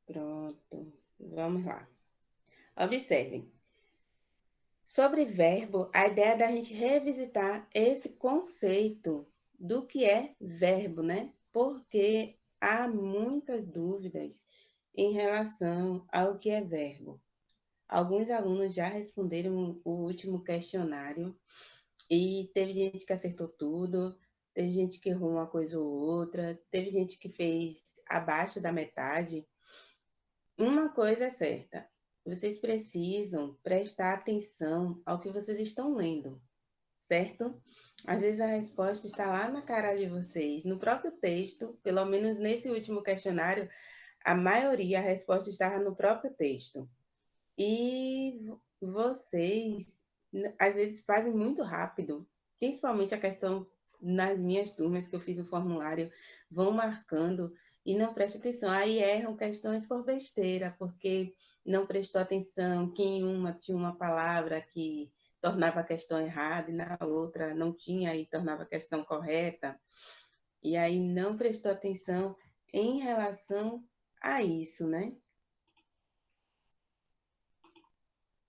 Pronto. Vamos lá. Observem. Sobre verbo, a ideia é da gente revisitar esse conceito do que é verbo, né? Porque há muitas dúvidas em relação ao que é verbo. Alguns alunos já responderam o último questionário e teve gente que acertou tudo, teve gente que errou uma coisa ou outra, teve gente que fez abaixo da metade. Uma coisa é certa, vocês precisam prestar atenção ao que vocês estão lendo, certo? Às vezes a resposta está lá na cara de vocês, no próprio texto, pelo menos nesse último questionário, a maioria, a resposta estava no próprio texto. E vocês, às vezes, fazem muito rápido, principalmente a questão nas minhas turmas que eu fiz o formulário, vão marcando e não prestam atenção. Aí erram questões por besteira, porque não prestou atenção que em uma tinha uma palavra que tornava a questão errada e na outra não tinha e tornava a questão correta. E aí não prestou atenção em relação a isso, né?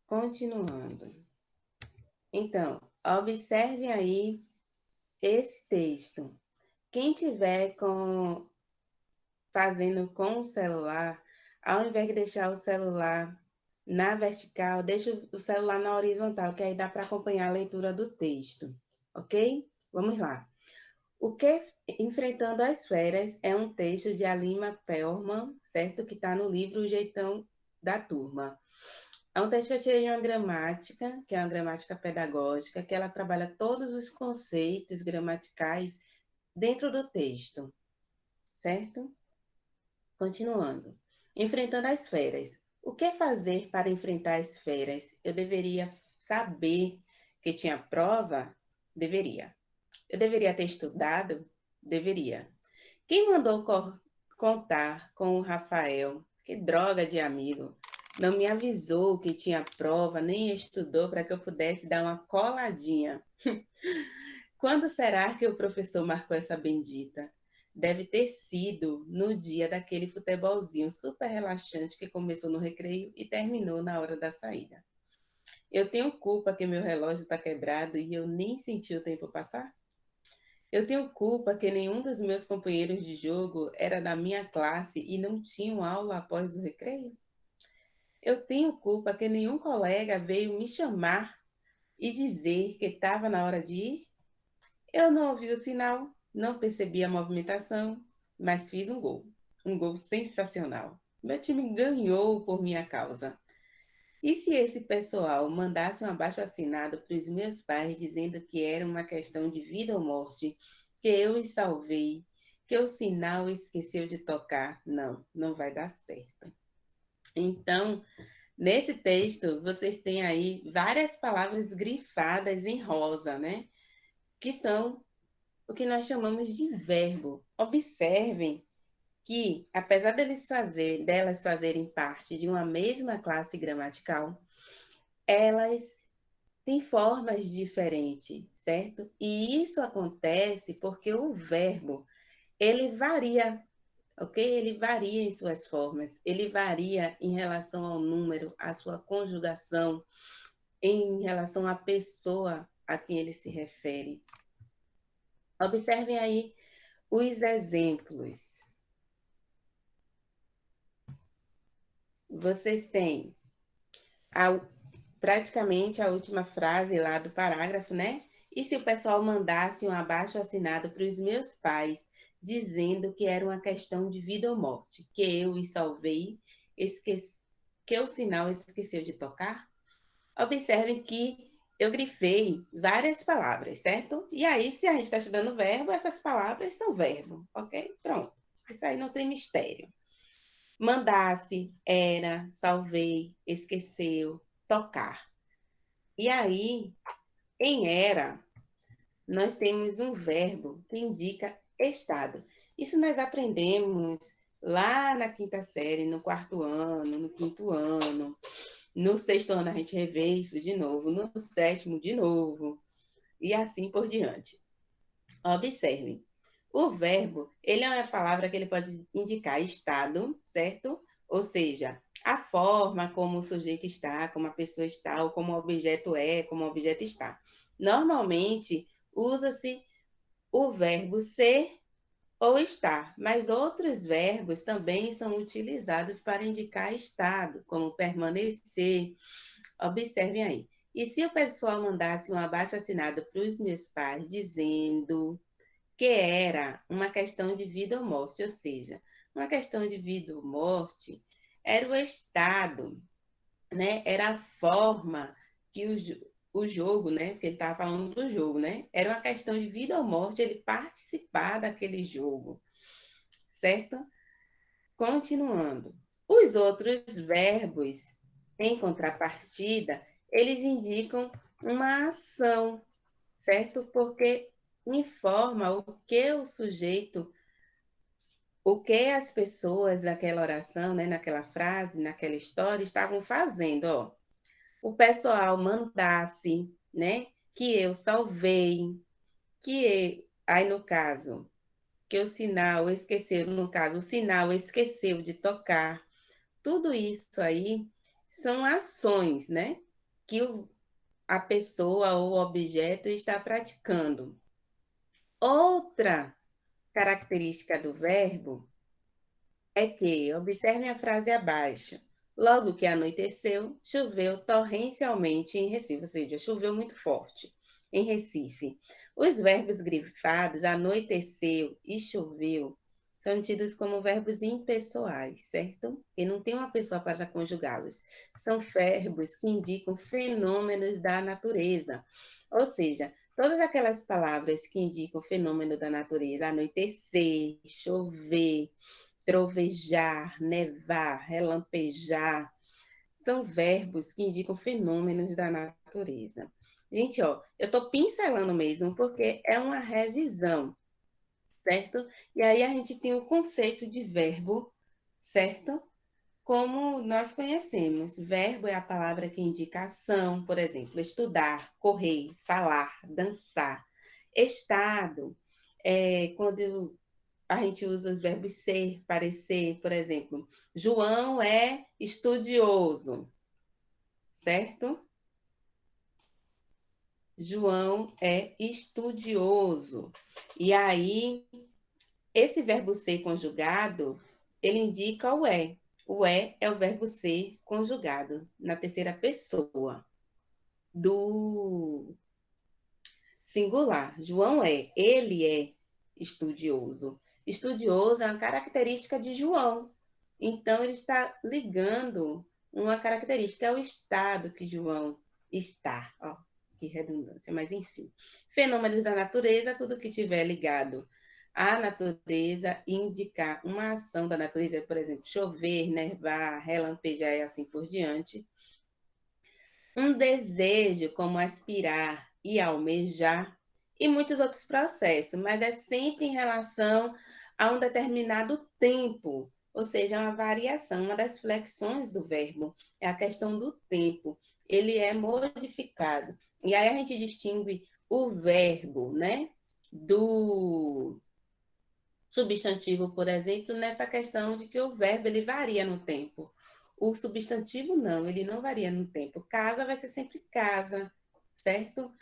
Continuando. Então, observe aí esse texto. Quem tiver fazendo com o celular, ao invés de deixar o celular na vertical, deixa o celular na horizontal, que aí dá para acompanhar a leitura do texto, ok? Vamos lá. O que Enfrentando as Férias é um texto de Alima Pellman, certo? Que está no livro O Jeitão da Turma. É um texto que eu tirei de uma gramática, que é uma gramática pedagógica, que ela trabalha todos os conceitos gramaticais dentro do texto, certo? Continuando. Enfrentando as férias. O que fazer para enfrentar as férias? Eu deveria saber que tinha prova? Deveria. Eu deveria ter estudado? Deveria. Quem mandou contar com o Rafael? Que droga de amigo. Não me avisou que tinha prova, nem estudou para que eu pudesse dar uma coladinha. Quando será que o professor marcou essa bendita? Deve ter sido no dia daquele futebolzinho super relaxante que começou no recreio e terminou na hora da saída. Eu tenho culpa que meu relógio está quebrado e eu nem senti o tempo passar? Eu tenho culpa que nenhum dos meus companheiros de jogo era da minha classe e não tinham aula após o recreio? Eu tenho culpa que nenhum colega veio me chamar e dizer que estava na hora de ir? Eu não ouvi o sinal, não percebi a movimentação, mas fiz um gol. Um gol sensacional. Meu time ganhou por minha causa. E se esse pessoal mandasse um abaixo-assinado para os meus pais dizendo que era uma questão de vida ou morte, que eu os salvei, que o sinal esqueceu de tocar? Não, não vai dar certo. Então, nesse texto, vocês têm aí várias palavras grifadas em rosa, né? Que são o que nós chamamos de verbo. Observem que, apesar delas fazerem parte de uma mesma classe gramatical, elas têm formas diferentes, certo? E isso acontece porque o verbo, ele varia, ok? Ele varia em suas formas, ele varia em relação ao número, à sua conjugação, em relação à pessoa a quem ele se refere. Observem aí os exemplos. Vocês têm praticamente a última frase lá do parágrafo, né? E se o pessoal mandasse um abaixo-assinado para os meus pais, dizendo que era uma questão de vida ou morte, que eu os salvei, que o sinal esqueceu de tocar? Observem que eu grifei várias palavras, certo? E aí, se a gente está estudando verbo, essas palavras são verbo, ok? Pronto. Isso aí não tem mistério. Mandasse, era, salvei, esqueceu, tocar. E aí, em era, nós temos um verbo que indica estado. Isso nós aprendemos lá na quinta série, no quarto ano, no quinto ano. No sexto ano a gente revê isso de novo, no sétimo de novo, e assim por diante. Observem, o verbo, ele é uma palavra que ele pode indicar estado, certo? ou seja, a forma como o sujeito está, como a pessoa está, ou como o objeto é, como o objeto está. Normalmente, usa-se o verbo ser ou estar, mas outros verbos também são utilizados para indicar estado, como permanecer. Observem aí. E se o pessoal mandasse um abaixo-assinado para os meus pais dizendo que era uma questão de vida ou morte, ou seja, uma questão de vida ou morte era o estado, né? Era a forma que o jogo, né? Porque ele estava falando do jogo, né? Era uma questão de vida ou morte ele participar daquele jogo, certo? Continuando. Os outros verbos, em contrapartida, eles indicam uma ação, certo? Porque informa o que o sujeito, o que as pessoas naquela oração, né, naquela frase, naquela história estavam fazendo, ó. O pessoal mandasse, né, que eu salvei, aí no caso, que o sinal esqueceu, no caso, o sinal esqueceu de tocar. Tudo isso aí são ações, né, que a pessoa ou o objeto está praticando. Outra característica do verbo é que, observe a frase abaixo, logo que anoiteceu, choveu torrencialmente em Recife, ou seja, choveu muito forte em Recife. Os verbos grifados, anoiteceu e choveu, são tidos como verbos impessoais, certo? E não tem uma pessoa para conjugá-los. São verbos que indicam fenômenos da natureza, ou seja, todas aquelas palavras que indicam fenômeno da natureza, anoitecer, chover, trovejar, nevar, relampejar, são verbos que indicam fenômenos da natureza. Gente, ó, eu estou pincelando mesmo porque é uma revisão, certo? E aí a gente tem o conceito de verbo, certo? Como nós conhecemos, verbo é a palavra que indica ação, por exemplo, estudar, correr, falar, dançar. Estado é quando a gente usa os verbos ser, parecer, por exemplo. João é estudioso, certo? João é estudioso. E aí, esse verbo ser conjugado, ele indica o é. O é o verbo ser conjugado na terceira pessoa do singular. João é, ele é estudioso. Estudioso é uma característica de João. Então, ele está ligando uma característica, é o estado que João está. Ó, que redundância, mas enfim. Fenômenos da natureza, tudo que tiver ligado à natureza, indicar uma ação da natureza, por exemplo, chover, nevar, relampejar e assim por diante. Um desejo, como aspirar e almejar, e muitos outros processos, mas é sempre em relação a um determinado tempo, ou seja, uma variação, uma das flexões do verbo, é a questão do tempo, ele é modificado. E aí a gente distingue o verbo, né, do substantivo, por exemplo, nessa questão de que o verbo ele varia no tempo. O substantivo não, ele não varia no tempo. Casa vai ser sempre casa, certo?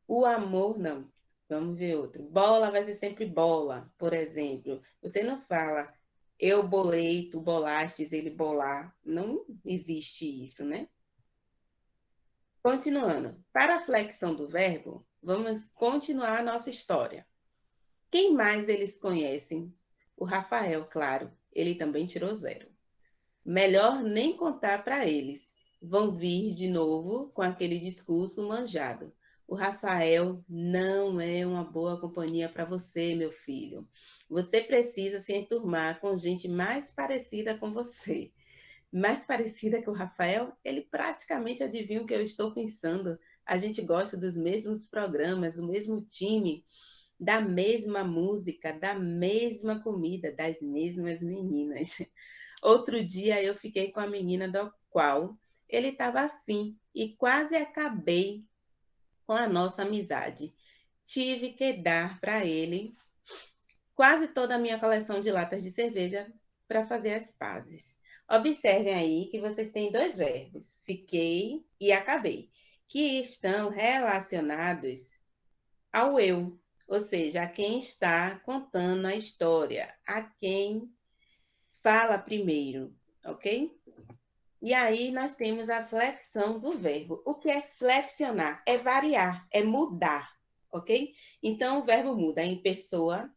O amor, não. Vamos ver outro. Bola vai ser sempre bola, por exemplo. Você não fala eu bolei, tu bolastes, ele bolar. Não existe isso, né? Continuando. Para a flexão do verbo, vamos continuar a nossa história. Quem mais eles conhecem? O Rafael, claro. Ele também tirou 0. Melhor nem contar para eles. Vão vir de novo com aquele discurso manjado. O Rafael não é uma boa companhia para você, meu filho. Você precisa se enturmar com gente mais parecida com você. Mais parecida que o Rafael, ele praticamente adivinha o que eu estou pensando. A gente gosta dos mesmos programas, do mesmo time, da mesma música, da mesma comida, das mesmas meninas. Outro dia eu fiquei com a menina do qual ele estava afim e quase acabei com a nossa amizade. Tive que dar para ele quase toda a minha coleção de latas de cerveja para fazer as pazes. Observem aí que vocês têm dois verbos, fiquei e acabei, que estão relacionados ao eu, ou seja, a quem está contando a história, a quem fala primeiro, ok? E aí nós temos a flexão do verbo. O que é flexionar? É variar, é mudar, ok? Então o verbo muda em pessoa,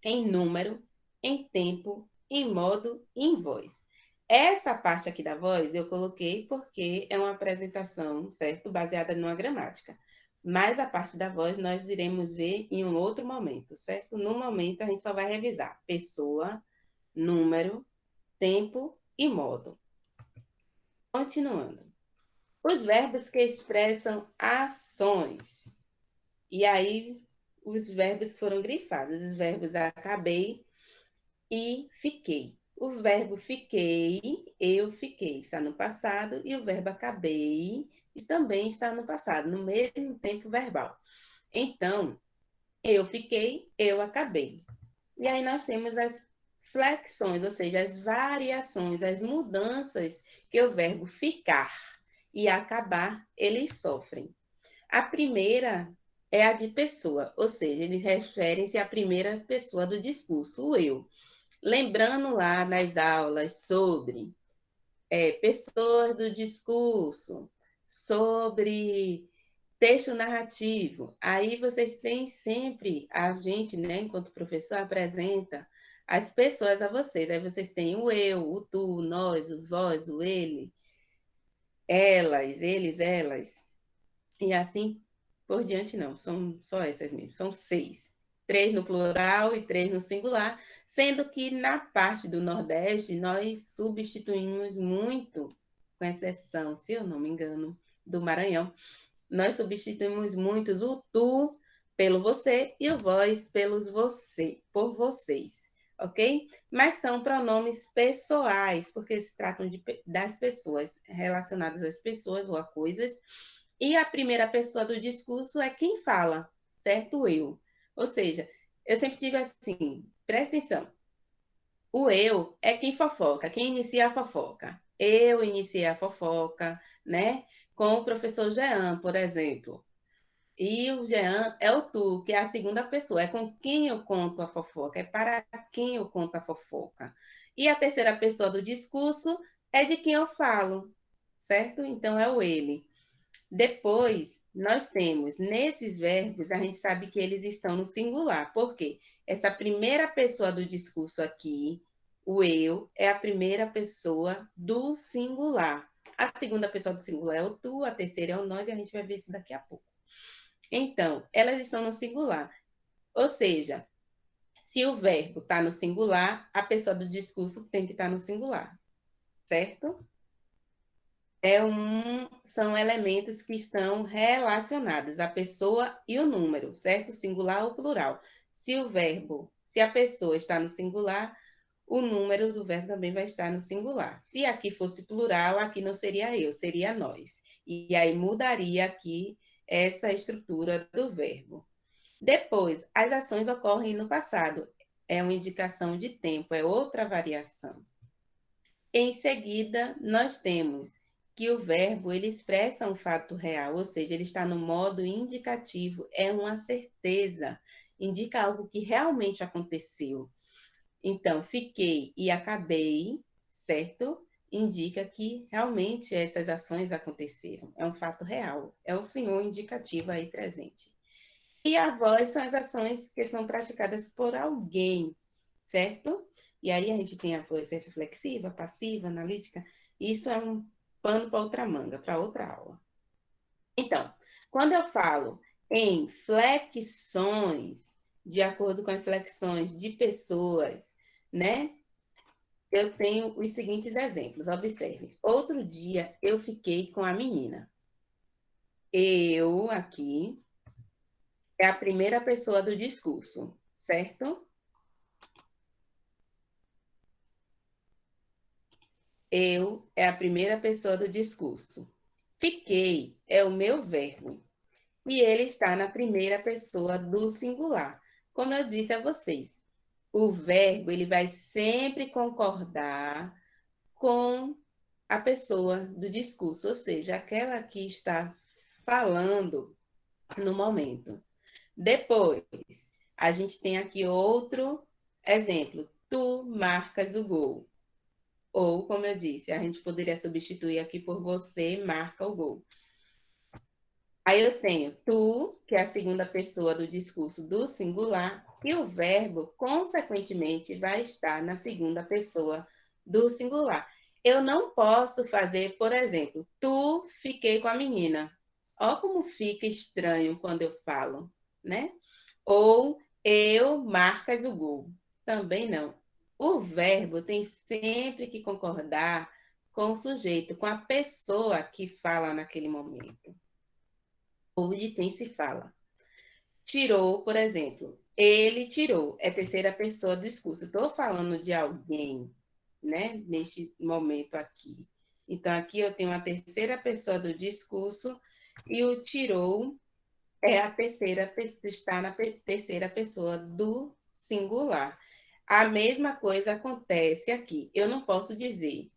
em número, em tempo, em modo e em voz. Essa parte aqui da voz eu coloquei porque é uma apresentação, certo? Baseada numa gramática. Mas a parte da voz nós iremos ver em um outro momento, certo? No momento a gente só vai revisar pessoa, número, tempo e modo. Continuando. Os verbos que expressam ações. E aí, os verbos que foram grifados. Os verbos acabei e fiquei. O verbo fiquei, eu fiquei, está no passado. E o verbo acabei também está no passado, no mesmo tempo verbal. Então, eu fiquei, eu acabei. E aí nós temos as flexões, ou seja, as variações, as mudanças que o verbo ficar e acabar, eles sofrem. A primeira é a de pessoa, ou seja, eles referem-se à primeira pessoa do discurso, o eu. Lembrando lá nas aulas sobre pessoas do discurso, sobre texto narrativo, aí vocês têm sempre, a gente, né, enquanto professor, apresenta as pessoas a vocês. Aí vocês têm o eu, o tu, o nós, o vós, o ele, elas, eles, elas. E assim por diante, não. São só essas mesmo. São 6. 3 no plural e 3 no singular. Sendo que na parte do Nordeste, nós substituímos muito, com exceção, se eu não me engano, do Maranhão, nós substituímos muito o tu pelo você e o vós pelos você, por vocês, ok? Mas são pronomes pessoais, porque se tratam das pessoas, relacionadas às pessoas ou a coisas. E a primeira pessoa do discurso é quem fala, certo? Eu. Ou seja, eu sempre digo assim, presta atenção. O eu é quem fofoca, quem inicia a fofoca. Eu iniciei a fofoca, né? Com o professor Jean, por exemplo. E o Jean é o tu, que é a segunda pessoa, é com quem eu conto a fofoca, é para quem eu conto a fofoca. E a terceira pessoa do discurso é de quem eu falo, certo? Então é o ele. Depois, nós temos, nesses verbos, a gente sabe que eles estão no singular. Por quê? Essa primeira pessoa do discurso aqui, o eu, é a primeira pessoa do singular. A segunda pessoa do singular é o tu, a terceira é o nós, e a gente vai ver isso daqui a pouco. Então, elas estão no singular. Ou seja, se o verbo está no singular, a pessoa do discurso tem que estar no singular. Certo? São elementos que estão relacionados, a pessoa e o número, certo? Singular ou plural. Se a pessoa está no singular, o número do verbo também vai estar no singular. Se aqui fosse plural, aqui não seria eu, seria nós. E aí mudaria aqui essa estrutura do verbo. Depois, as ações ocorrem no passado. É uma indicação de tempo, é outra variação. Em seguida, nós temos que o verbo ele expressa um fato real, ou seja, ele está no modo indicativo, é uma certeza, indica algo que realmente aconteceu. Então, fiquei e acabei, certo? Indica que realmente essas ações aconteceram, é um fato real, é o senhor indicativo aí presente. E a voz são as ações que são praticadas por alguém, certo? E aí a gente tem a voz reflexiva, passiva, analítica. Isso é um pano para outra manga, para outra aula. Então, quando eu falo em flexões, de acordo com as flexões de pessoas, né? Eu tenho os seguintes exemplos. Observe. Outro dia eu fiquei com a menina. Eu aqui é a primeira pessoa do discurso, certo? Eu é a primeira pessoa do discurso. Fiquei é o meu verbo. E ele está na primeira pessoa do singular. Como eu disse a vocês, o verbo ele vai sempre concordar com a pessoa do discurso, ou seja, aquela que está falando no momento. Depois, a gente tem aqui outro exemplo. Tu marcas o gol. Ou, como eu disse, a gente poderia substituir aqui por você marca o gol. Aí eu tenho tu, que é a segunda pessoa do discurso do singular, e o verbo, consequentemente, vai estar na segunda pessoa do singular. Eu não posso fazer, por exemplo, tu fiquei com a menina. Olha como fica estranho quando eu falo, né? Ou eu marcas o gol. Também não. O verbo tem sempre que concordar com o sujeito, com a pessoa que fala naquele momento ou de quem se fala. Tirou, por exemplo, ele tirou, é terceira pessoa do discurso. Estou falando de alguém, né, neste momento aqui. Então, aqui eu tenho a terceira pessoa do discurso e o tirou é a terceira pessoa, está na terceira pessoa do singular. A mesma coisa acontece aqui. Eu não posso dizer,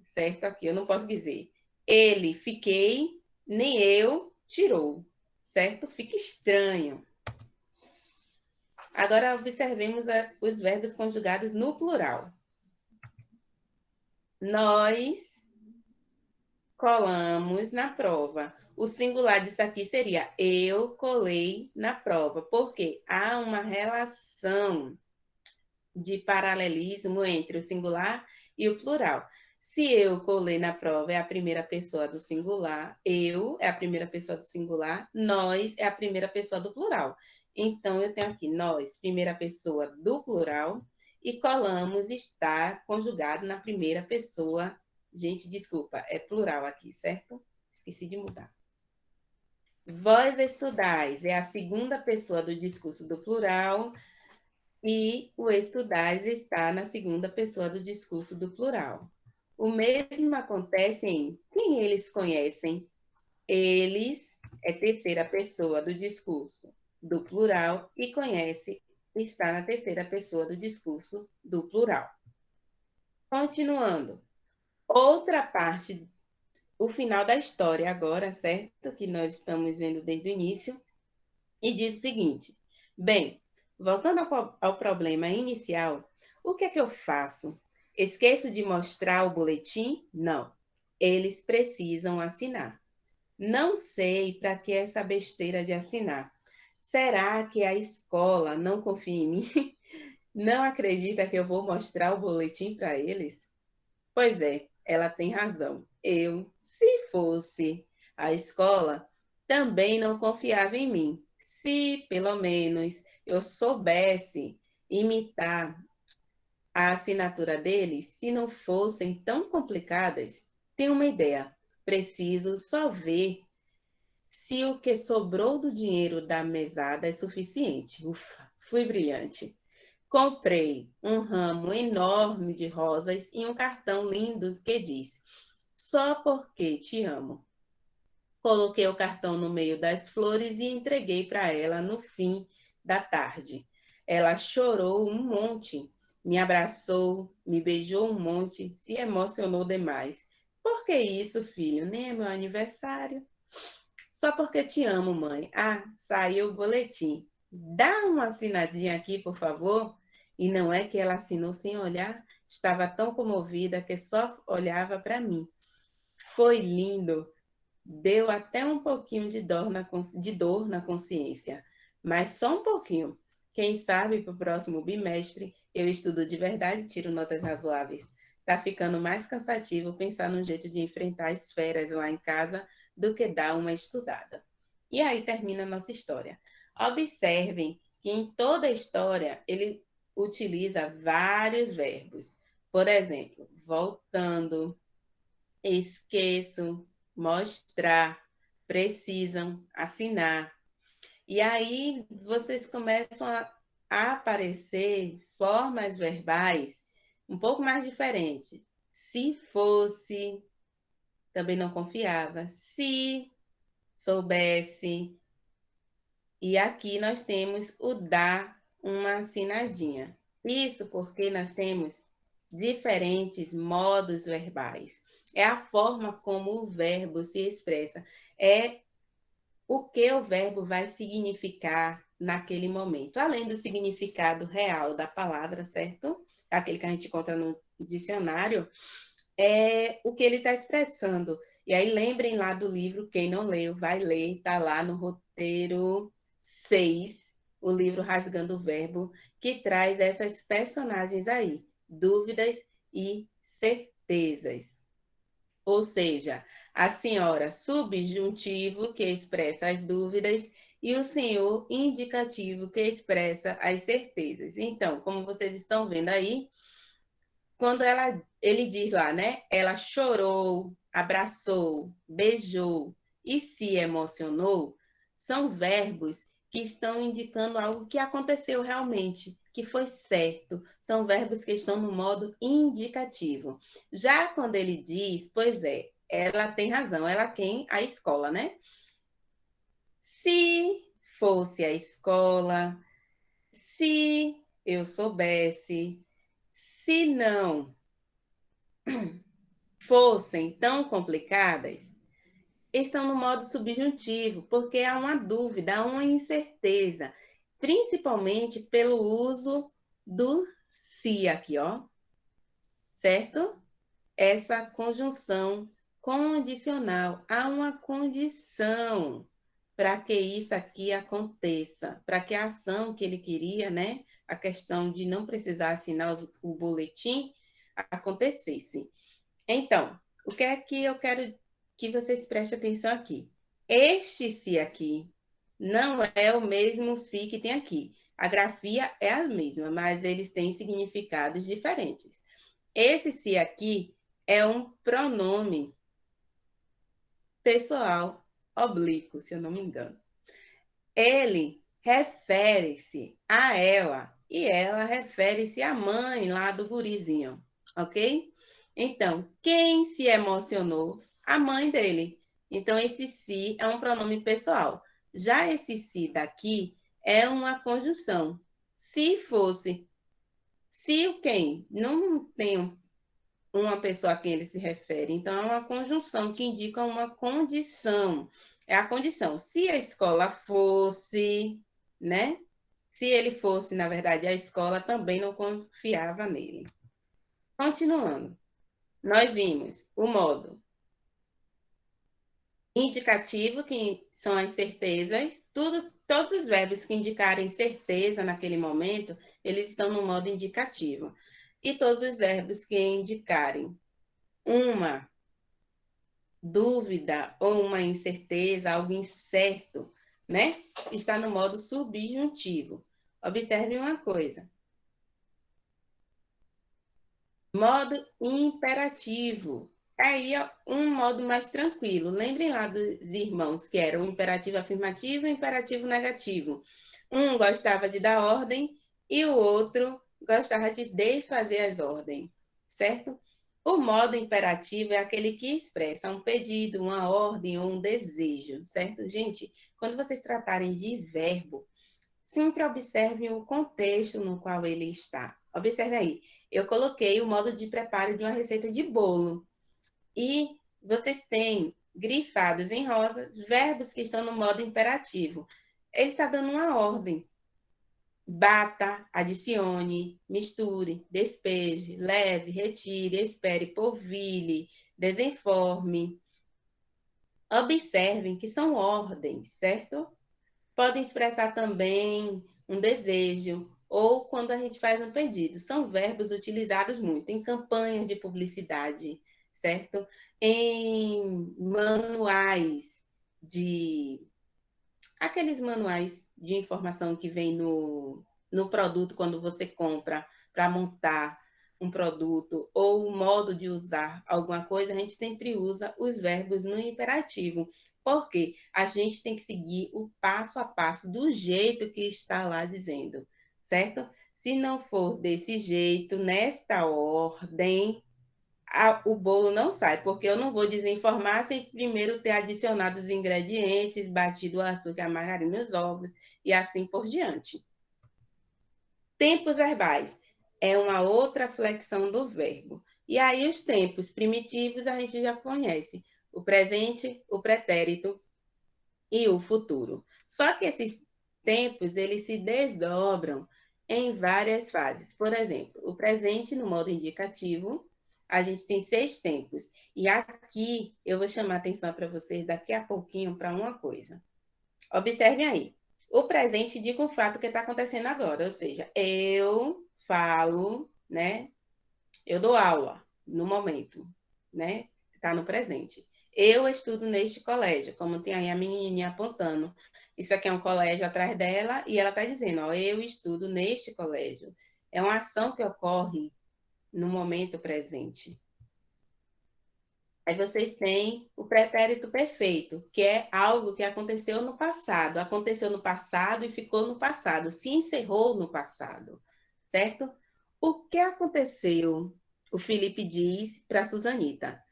certo? Aqui eu não posso dizer ele, fiquei, nem eu, tirou, certo? Fica estranho. Agora observemos os verbos conjugados no plural. Nós colamos na prova. O singular disso aqui seria eu colei na prova, porque há uma relação de paralelismo entre o singular e o plural. Se eu colei na prova é a primeira pessoa do singular, eu é a primeira pessoa do singular, nós é a primeira pessoa do plural. Então, eu tenho aqui nós, primeira pessoa do plural, e colamos está conjugado na primeira pessoa. Gente, desculpa, é plural aqui, certo? Esqueci de mudar. Vós estudais é a segunda pessoa do discurso do plural, e o estudais está na segunda pessoa do discurso do plural. O mesmo acontece em quem eles conhecem. Eles é terceira pessoa do discurso do plural e conhece está na terceira pessoa do discurso do plural. Continuando. Outra parte, o final da história agora, certo? Que nós estamos vendo desde o início. E diz o seguinte: bem, voltando ao problema inicial, o que é que eu faço? Esqueço de mostrar o boletim? Não. Eles precisam assinar. Não sei para que essa besteira de assinar. Será que a escola não confia em mim? Não acredita que eu vou mostrar o boletim para eles? Pois é, ela tem razão. Eu, se fosse a escola, também não confiava em mim. Se, pelo menos, eu soubesse imitar a assinatura deles, se não fossem tão complicadas, tenho uma ideia. Preciso só ver se o que sobrou do dinheiro da mesada é suficiente. Ufa, fui brilhante. Comprei um ramo enorme de rosas e um cartão lindo que diz: só porque te amo. Coloquei o cartão no meio das flores e entreguei para ela no fim da tarde. Ela chorou um monte, me abraçou, me beijou um monte, se emocionou demais. Por que isso, filho? Nem é meu aniversário. Só porque te amo, mãe. Ah, saiu o boletim. Dá uma assinadinha aqui, por favor. E não é que ela assinou sem olhar, estava tão comovida que só olhava para mim. Foi lindo. Deu até um pouquinho de dor na consciência, mas só um pouquinho. Quem sabe para o próximo bimestre eu estudo de verdade e tiro notas razoáveis. Tá ficando mais cansativo pensar num jeito de enfrentar as férias lá em casa do que dar uma estudada. E aí termina a nossa história. Observem que em toda a história ele utiliza vários verbos. Por exemplo, voltando, esqueço, mostrar, precisam, assinar. E aí vocês começam a aparecer formas verbais um pouco mais diferentes. Se fosse, também não confiava. Se soubesse. E aqui nós temos o dar uma assinadinha. Isso porque nós temos diferentes modos verbais. É a forma como o verbo se expressa. É o que o verbo vai significar naquele momento. Além do significado real da palavra, certo? Aquele que a gente encontra no dicionário, é o que ele está expressando. E aí lembrem lá do livro, quem não leu, vai ler, está lá no roteiro 6, o livro Rasgando o Verbo, que traz essas personagens aí, dúvidas e certezas. Ou seja, a senhora subjuntivo, que expressa as dúvidas, e o senhor indicativo, que expressa as certezas. Então, como vocês estão vendo aí, quando ele diz lá, né? Ela chorou, abraçou, beijou e se emocionou, são verbos que estão indicando algo que aconteceu realmente, que foi certo. São verbos que estão no modo indicativo. Já quando ele diz, pois é, ela tem razão, ela quem? A escola, né? Se fosse a escola, se eu soubesse, se não fossem tão complicadas, estão no modo subjuntivo, porque há uma dúvida, há uma incerteza, principalmente pelo uso do se aqui, ó, certo? Essa conjunção condicional, há uma condição para que isso aqui aconteça, para que a ação que ele queria, né, a questão de não precisar assinar o boletim, acontecesse. Então, o que é que eu quero que vocês prestem atenção aqui? Este se aqui não é o mesmo se que tem aqui. A grafia é a mesma, mas eles têm significados diferentes. Esse se aqui é um pronome pessoal oblíquo, se eu não me engano. Ele refere-se a ela e ela refere-se à mãe lá do gurizinho, ok? Então, quem se emocionou? A mãe dele. Então, esse se é um pronome pessoal. Já esse se daqui é uma conjunção. Se fosse, se o quem? Não tem uma pessoa a quem ele se refere. Então, é uma conjunção que indica uma condição. É a condição. Se a escola fosse, né? Se ele fosse, na verdade, a escola também não confiava nele. Continuando, nós vimos o modo indicativo, que são as certezas. Todos os verbos que indicarem certeza naquele momento, eles estão no modo indicativo. E todos os verbos que indicarem uma dúvida ou uma incerteza, algo incerto, né? Está no modo subjuntivo. Observe uma coisa. Modo imperativo. Aí é um modo mais tranquilo. Lembrem lá dos irmãos, que era o imperativo afirmativo e o imperativo negativo. Um gostava de dar ordem e o outro gostava de desfazer as ordens, certo? O modo imperativo é aquele que expressa um pedido, uma ordem ou um desejo, certo? Gente, quando vocês tratarem de verbo, sempre observem o contexto no qual ele está. Observe aí, eu coloquei o modo de preparo de uma receita de bolo. E vocês têm grifados em rosa verbos que estão no modo imperativo. Ele está dando uma ordem. Bata, adicione, misture, despeje, leve, retire, espere, polvilhe, desenforme. Observem que são ordens, certo? Podem expressar também um desejo ou quando a gente faz um pedido. São verbos utilizados muito em campanhas de publicidade, certo? Em manuais de... Aqueles manuais de informação que vem no produto quando você compra para montar um produto ou o modo de usar alguma coisa, a gente sempre usa os verbos no imperativo, porque a gente tem que seguir o passo a passo do jeito que está lá dizendo, certo? Se não for desse jeito, nesta ordem, o bolo não sai, porque eu não vou desenformar sem primeiro ter adicionado os ingredientes, batido o açúcar, a margarina e os ovos, e assim por diante. Tempos verbais. é uma outra flexão do verbo. E aí os tempos primitivos a gente já conhece. O presente, o pretérito e o futuro. Só que esses tempos, eles se desdobram em várias fases. Por exemplo, o presente no modo indicativo, a gente tem 6 tempos. E aqui eu vou chamar a atenção para vocês daqui a pouquinho para uma coisa. Observem aí. O presente indica um fato que está acontecendo agora, ou seja, eu falo, né? Eu dou aula no momento, né? Está no presente. Eu estudo neste colégio, como tem aí a menininha apontando. Isso aqui é um colégio atrás dela e ela está dizendo, ó, eu estudo neste colégio. É uma ação que ocorre no momento presente. Aí vocês têm o pretérito perfeito, que é algo que aconteceu no passado. Aconteceu no passado e ficou no passado, se encerrou no passado, certo? O que aconteceu? O Felipe diz para Susanita.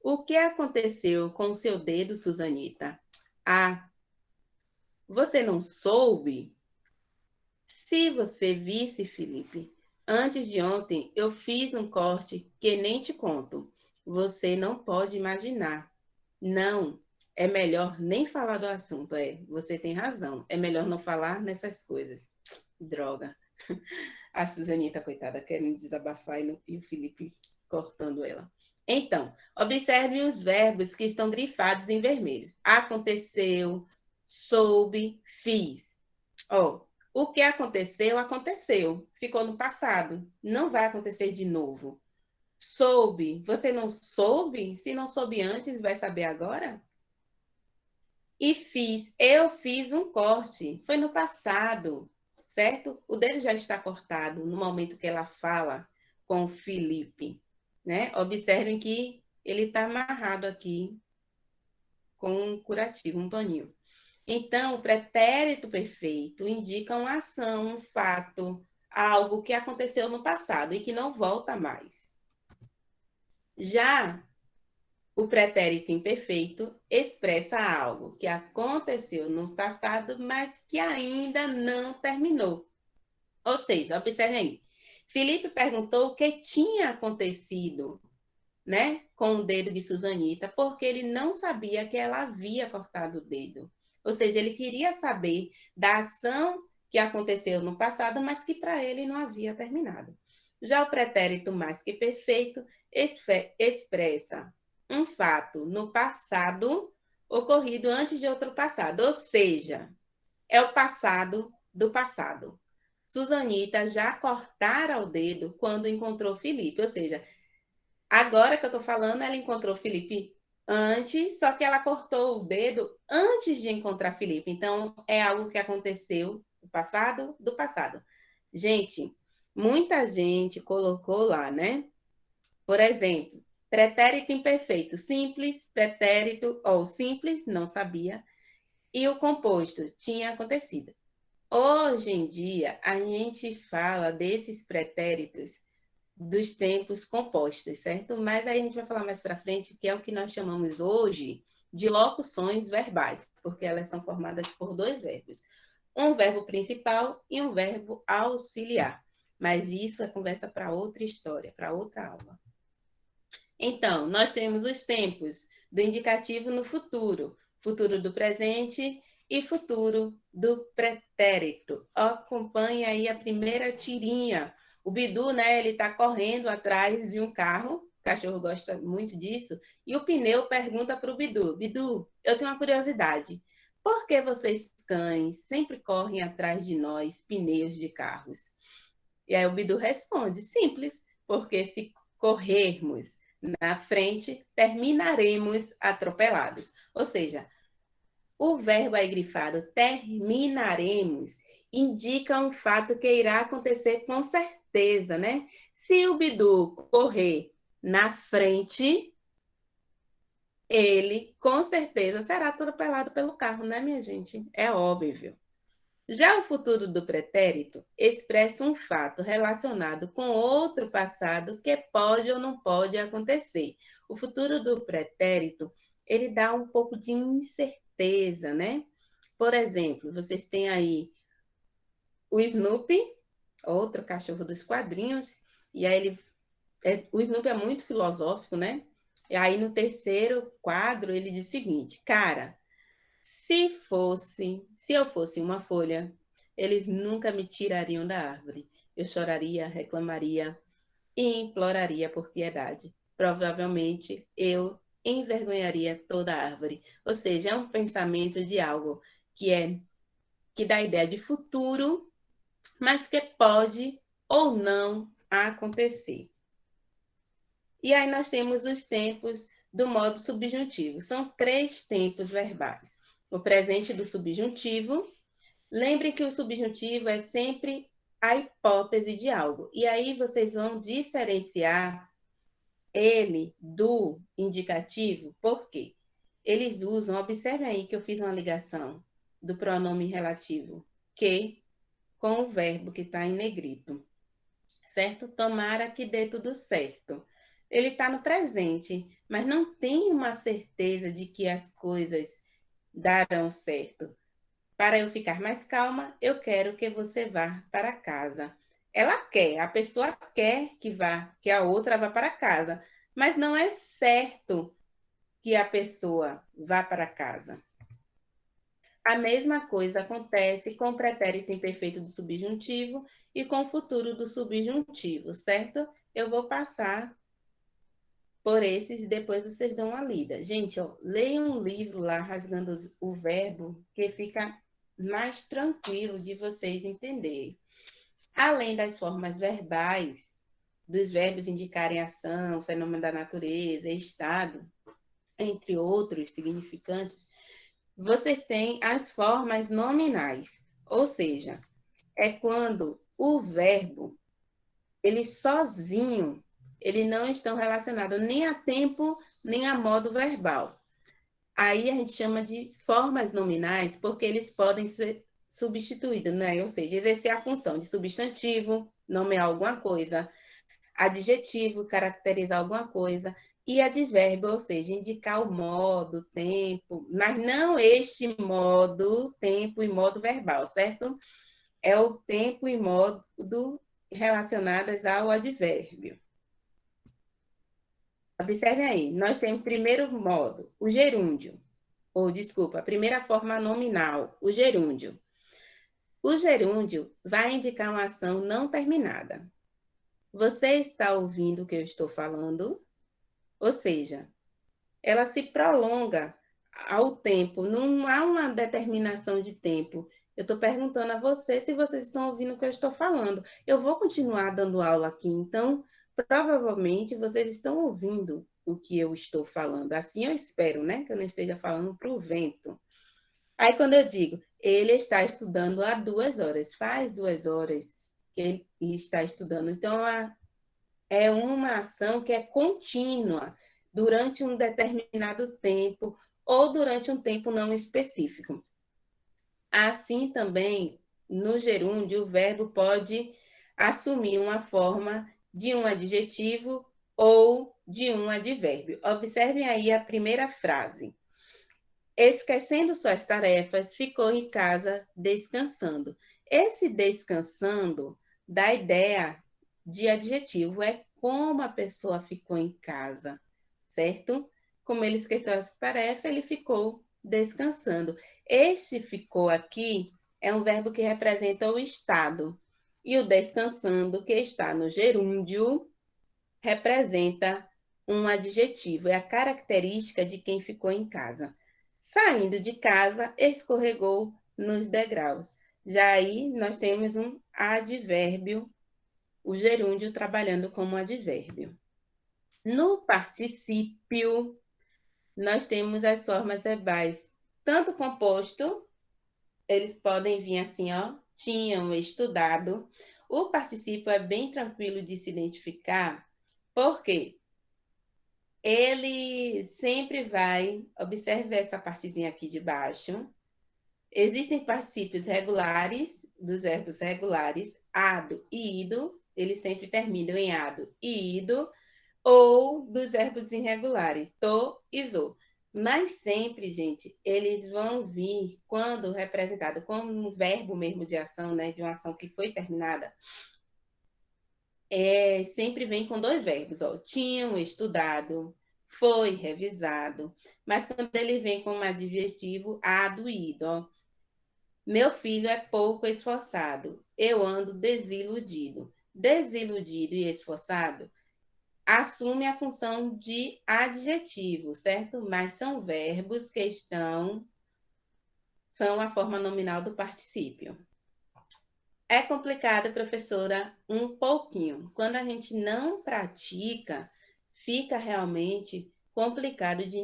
O que aconteceu com o seu dedo, Susanita? Ah, você não soube? Se você visse, Felipe, antes de ontem eu fiz um corte que nem te conto. Você não pode imaginar. Não, é melhor nem falar do assunto. É, você tem razão. É melhor não falar nessas coisas. Droga. A Suzanita, coitada, querendo desabafar e o Felipe cortando ela. Então, observe os verbos que estão grifados em vermelhos. Aconteceu, soube, fiz. Ó, o que aconteceu, aconteceu. Ficou no passado. Não vai acontecer de novo. Soube. Você não soube? Se não soube antes, vai saber agora? E fiz. Eu fiz um corte. Foi no passado, certo? O dedo já está cortado no momento que ela fala com o Felipe, né? Observem que ele está amarrado aqui com um curativo, um paninho. Então, o pretérito perfeito indica uma ação, um fato, algo que aconteceu no passado e que não volta mais. Já o pretérito imperfeito expressa algo que aconteceu no passado, mas que ainda não terminou. Ou seja, observe aí. Felipe perguntou o que tinha acontecido, né, com o dedo de Susanita, porque ele não sabia que ela havia cortado o dedo. Ou seja, ele queria saber da ação que aconteceu no passado, mas que para ele não havia terminado. Já o pretérito mais que perfeito expressa um fato no passado ocorrido antes de outro passado, ou seja, é o passado do passado. Susanita já cortara o dedo quando encontrou Felipe, ou seja, agora que eu estou falando, ela encontrou Felipe antes, só que ela cortou o dedo antes de encontrar Felipe. Então, é algo que aconteceu no passado do passado. Gente, muita gente colocou lá, né? Por exemplo, pretérito imperfeito, simples, pretérito ou simples, não sabia, e o composto tinha acontecido. Hoje em dia, a gente fala desses pretéritos dos tempos compostos, certo? Mas aí a gente vai falar mais para frente, que é o que nós chamamos hoje de locuções verbais, porque elas são formadas por 2 verbos, um verbo principal e um verbo auxiliar. Mas isso é conversa para outra história, para outra aula. Então, nós temos os tempos do indicativo no futuro, futuro do presente e futuro do pretérito. Acompanhe aí a primeira tirinha. O Bidu, né, ele está correndo atrás de um carro, o cachorro gosta muito disso, e o pneu pergunta para o Bidu, Bidu, eu tenho uma curiosidade, por que vocês cães sempre correm atrás de nós, pneus de carros? E aí o Bidu responde, simples, porque se corrermos na frente, terminaremos atropelados. Ou seja, o verbo aí grifado terminaremos indica um fato que irá acontecer com certeza, né? Se o Bidu correr na frente, ele com certeza será atropelado pelo carro, né, minha gente? É óbvio. Já o futuro do pretérito expressa um fato relacionado com outro passado que pode ou não pode acontecer. O futuro do pretérito, ele dá um pouco de incerteza, né? Por exemplo, vocês têm aí o Snoopy, outro cachorro dos quadrinhos, e aí o Snoopy é muito filosófico, né? E aí no terceiro quadro ele diz o seguinte, cara, se eu fosse uma folha, eles nunca me tirariam da árvore. Eu choraria, reclamaria e imploraria por piedade. Provavelmente eu envergonharia toda a árvore. Ou seja, é um pensamento de algo que dá ideia de futuro, mas que pode ou não acontecer. E aí nós temos os tempos do modo subjuntivo. São 3 tempos verbais. O presente do subjuntivo. Lembre que o subjuntivo é sempre a hipótese de algo. E aí vocês vão diferenciar ele do indicativo, por quê? Eles usam, observe aí que eu fiz uma ligação do pronome relativo que com o verbo que está em negrito, certo? Tomara que dê tudo certo. Ele está no presente, mas não tem uma certeza de que as coisas darão certo. Para eu ficar mais calma, eu quero que você vá para casa. Ela quer, a pessoa quer que a outra vá para casa, mas não é certo que a pessoa vá para casa. A mesma coisa acontece com o pretérito imperfeito do subjuntivo e com o futuro do subjuntivo, certo? Eu vou passar por esses e depois vocês dão uma lida. Gente, ó, leiam um livro lá, Rasgando o Verbo, que fica mais tranquilo de vocês entenderem. Além das formas verbais, dos verbos indicarem ação, fenômeno da natureza, estado, entre outros significantes, vocês têm as formas nominais, ou seja, é quando o verbo, ele sozinho, ele não estão relacionados nem a tempo, nem a modo verbal. Aí a gente chama de formas nominais, porque eles podem ser substituídos, né? Ou seja, exercer a função de substantivo, nomear alguma coisa, adjetivo, caracterizar alguma coisa, e advérbio, ou seja, indicar o modo, tempo, mas não este modo, tempo e modo verbal, certo? É o tempo e modo relacionadas ao advérbio. Observe aí, nós temos primeiro modo, o gerúndio, ou desculpa, a primeira forma nominal, o gerúndio. O gerúndio vai indicar uma ação não terminada. Você está ouvindo o que eu estou falando? Ou seja, ela se prolonga ao tempo, não há uma determinação de tempo. Eu estou perguntando a você se vocês estão ouvindo o que eu estou falando. Eu vou continuar dando aula aqui, então, provavelmente vocês estão ouvindo o que eu estou falando. Assim eu espero, né? Que eu não esteja falando para o vento. Aí, quando eu digo, ele está estudando há 2 horas, faz 2 horas que ele está estudando. Então, é uma ação que é contínua durante um determinado tempo ou durante um tempo não específico. Assim também, no gerúndio, o verbo pode assumir uma forma de um adjetivo ou de um advérbio. Observem aí a primeira frase. Esquecendo suas tarefas, ficou em casa descansando. Esse descansando dá ideia de adjetivo, é como a pessoa ficou em casa, certo? Como ele esqueceu as tarefas, ele ficou descansando. Este ficou aqui é um verbo que representa o estado. E o descansando, que está no gerúndio, representa um adjetivo, é a característica de quem ficou em casa. Saindo de casa, escorregou nos degraus. Já aí nós temos um advérbio, o gerúndio trabalhando como advérbio. No particípio, nós temos as formas verbais, tanto composto, eles podem vir assim, ó, tinham estudado. O particípio é bem tranquilo de se identificar, porque ele sempre vai, observe essa partezinha aqui de baixo. Existem particípios regulares, dos verbos regulares, ado e ido, eles sempre terminam em ado e ido, ou dos verbos irregulares, to e zo. Mas sempre, gente, eles vão vir quando representado como um verbo mesmo de ação, né? De uma ação que foi terminada. Sempre vem com dois verbos, ó. Tinham estudado, foi revisado. Mas quando ele vem com um adjetivo, aduído, ó. Meu filho é pouco esforçado. Eu ando desiludido. Desiludido e esforçado assume a função de adjetivo, certo? Mas são verbos que são a forma nominal do particípio. É complicado, professora, um pouquinho. Quando a gente não pratica, fica realmente complicado de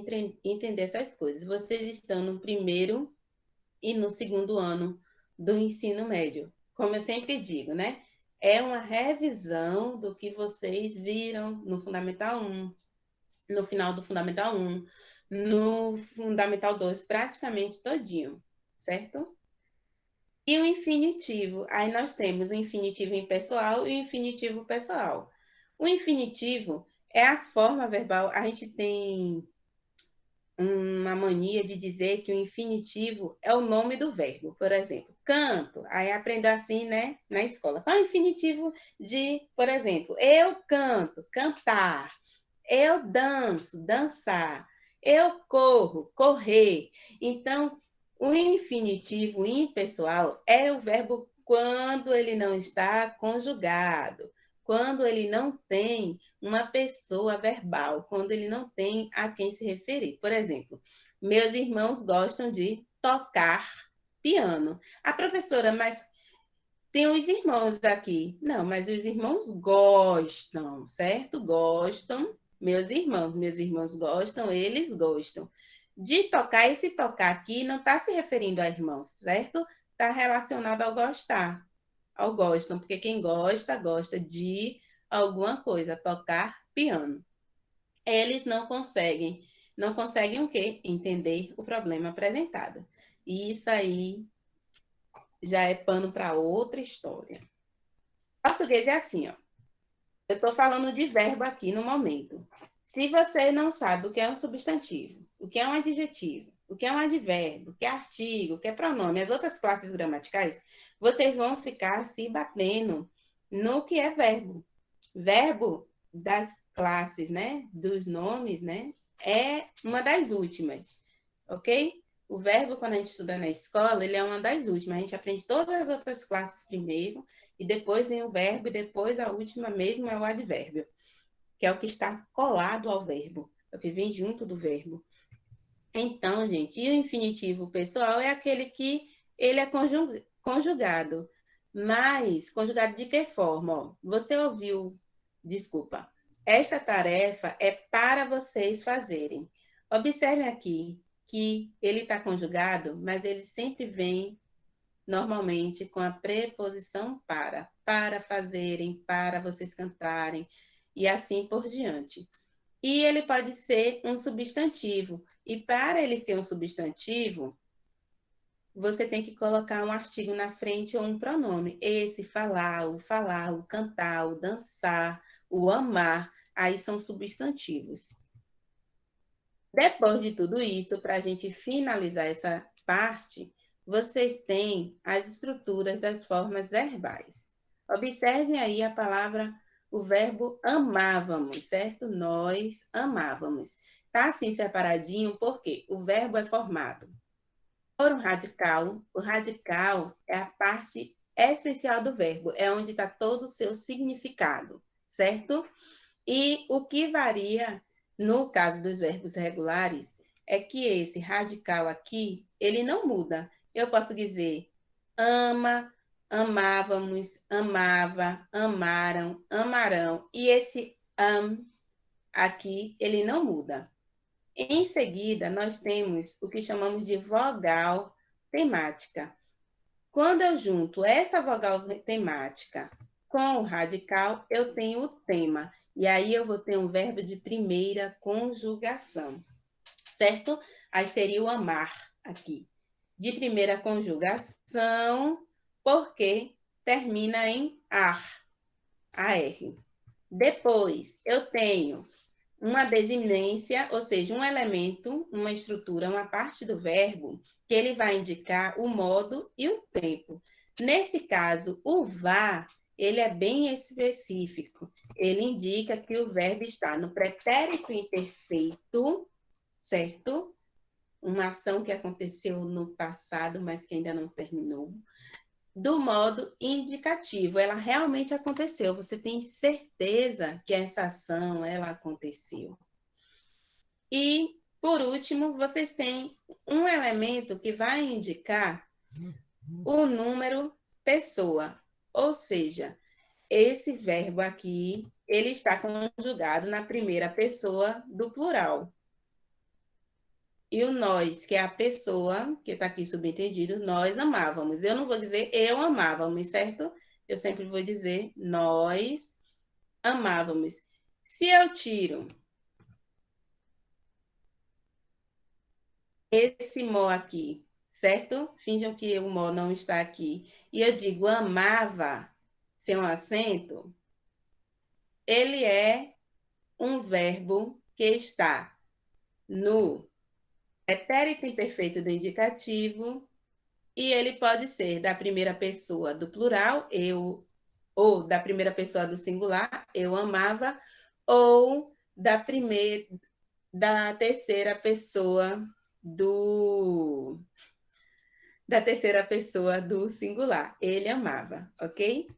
entender essas coisas. Vocês estão no primeiro e no segundo ano do ensino médio. Como eu sempre digo, né? É uma revisão do que vocês viram no Fundamental 1, no final do Fundamental 1, no Fundamental 2, praticamente todinho, certo? E o infinitivo, aí nós temos o infinitivo impessoal e o infinitivo pessoal. O infinitivo é a forma verbal, a gente tem uma mania de dizer que o infinitivo é o nome do verbo. Por exemplo, canto. Aí aprendo assim, né, na escola. Qual é o infinitivo de, por exemplo, eu canto, cantar. Eu danço, dançar. Eu corro, correr. Então, o infinitivo impessoal é o verbo quando ele não está conjugado, quando ele não tem uma pessoa verbal, quando ele não tem a quem se referir. Por exemplo, meus irmãos gostam de tocar piano. A professora, mas tem os irmãos aqui. Não, mas os irmãos gostam, certo? Gostam. Meus irmãos gostam, eles gostam. De tocar, esse tocar aqui não está se referindo a irmãos, certo? Está relacionado ao gostar, ao gostam, porque quem gosta, gosta de alguma coisa, tocar piano. Eles não conseguem o quê? Entender o problema apresentado. E isso aí já é pano para outra história. Português é assim, ó. Eu estou falando de verbo aqui no momento. Se você não sabe o que é um substantivo, o que é um adjetivo, o que é um advérbio, o que é artigo, o que é pronome, as outras classes gramaticais, vocês vão ficar se batendo no que é verbo. Verbo das classes, né? Dos nomes, né? É uma das últimas, ok? O verbo, quando a gente estuda na escola, ele é uma das últimas. A gente aprende todas as outras classes primeiro, e depois vem o verbo, e depois a última mesmo é o advérbio, que é o que está colado ao verbo, é o que vem junto do verbo. Então, gente, e o infinitivo pessoal é aquele que ele é conjugado. Mas, conjugado de que forma? Ó, você ouviu, desculpa, esta tarefa é para vocês fazerem. Observem aqui que ele está conjugado, mas ele sempre vem normalmente com a preposição para fazerem, para vocês cantarem, e assim por diante. E ele pode ser um substantivo. E para ele ser um substantivo, você tem que colocar um artigo na frente ou um pronome. Esse, falar, o cantar, o dançar, o amar, aí são substantivos. Depois de tudo isso, para a gente finalizar essa parte, vocês têm as estruturas das formas verbais. Observem aí a palavra, o verbo amávamos, certo? Nós amávamos. Está assim separadinho porque o verbo é formado por um radical. O radical é a parte essencial do verbo, é onde está todo o seu significado, certo? E o que varia no caso dos verbos regulares é que esse radical aqui, ele não muda. Eu posso dizer ama, amávamos, amava, amaram, amarão. E esse aqui, ele não muda. Em seguida, nós temos o que chamamos de vogal temática. Quando eu junto essa vogal temática com o radical, eu tenho o tema. E aí eu vou ter um verbo de primeira conjugação, certo? Aí seria o amar aqui. De primeira conjugação, porque termina em ar, AR. Depois, eu tenho uma desinência, ou seja, um elemento, uma estrutura, uma parte do verbo, que ele vai indicar o modo e o tempo. Nesse caso, o vá, ele é bem específico. Ele indica que o verbo está no pretérito imperfeito, certo? Uma ação que aconteceu no passado, mas que ainda não terminou, do modo indicativo. Ela realmente aconteceu. Você tem certeza que essa ação ela aconteceu. E, por último, vocês têm um elemento que vai indicar o número pessoa. Ou seja, esse verbo aqui, ele está conjugado na primeira pessoa do plural. E o nós, que é a pessoa, que está aqui subentendido, nós amávamos. Eu não vou dizer eu amávamos, certo? Eu sempre vou dizer nós amávamos. Se eu tiro esse mo aqui, certo? Finjam que o mo não está aqui. E eu digo amava, sem um acento, ele é um verbo que está no pretérito imperfeito do indicativo e ele pode ser da primeira pessoa do plural, eu, ou da primeira pessoa do singular, eu amava, ou da terceira pessoa do singular, ele amava, ok?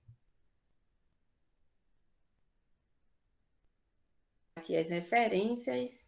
Aqui as referências.